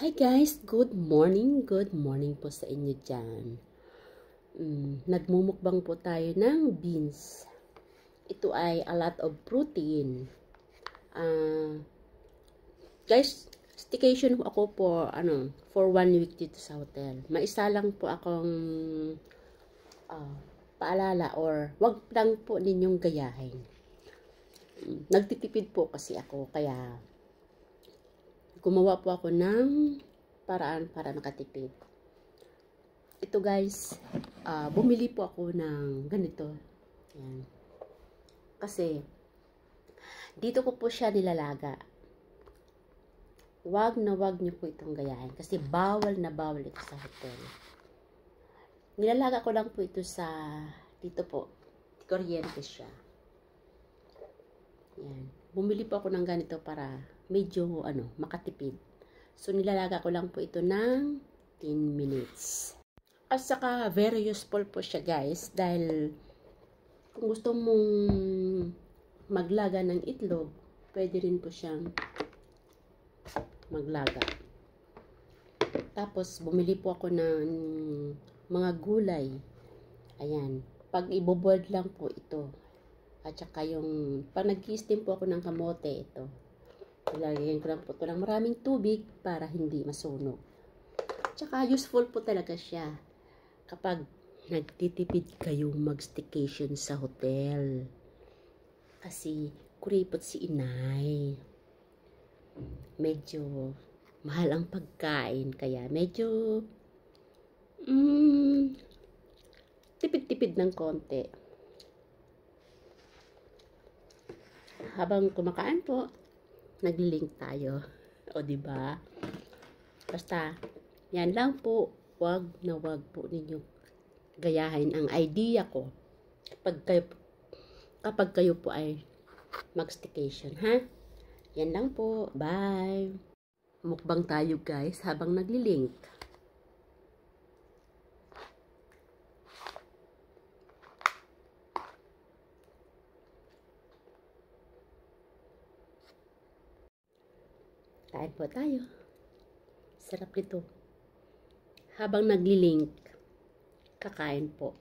Hi guys, good morning. Good morning po sa inyo dyan. Nagmumukbang po tayo ng beans. Ito ay a lot of protein. Guys, staycation ako for 1 week dito sa hotel. Maisa lang po akong paalala or wag lang po ninyong gayahin. Nagtitipid po kasi ako, kaya gumawa po ako ng paraan para makatipid. Ito guys, bumili po ako ng ganito. Yan. Kasi, dito ko po siya nilalaga. Wag na wag niyo po itong gayahin. Kasi bawal na bawal ito sa hotel. Nilalaga ko lang po ito sa, dito po, kuryente siya. Yan. Bumili po ako ng ganito para medyo makatipid. So nilalaga ko lang po ito ng 10 minutes. At saka very useful po siya guys, dahil kung gusto mong maglaga ng itlog, pwede rin po siyang maglaga. Tapos bumili po ako ng mga gulay. Ayan, pag iboboiled lang po ito. At saka yung, pag nag-steam po ako ng kamote, ito. Ilagyan ko lang po ito ng maraming tubig para hindi masunog. At saka useful po talaga siya kapag nagtitipid kayong mag-staycation sa hotel. Kasi kuripot si inay. Medyo mahal ang pagkain, kaya medyo tipid-tipid ng konti. Habang kumakain po, nag-link tayo. O diba? Basta, yan lang po. Wag na wag po ninyo gayahin ang idea ko kapag kayo po ay mag-staycation, ha? Yan lang po. Bye! Mukbang tayo guys habang nag-link. Kain po tayo. Sarap nito. Habang nagli-link, kakain po.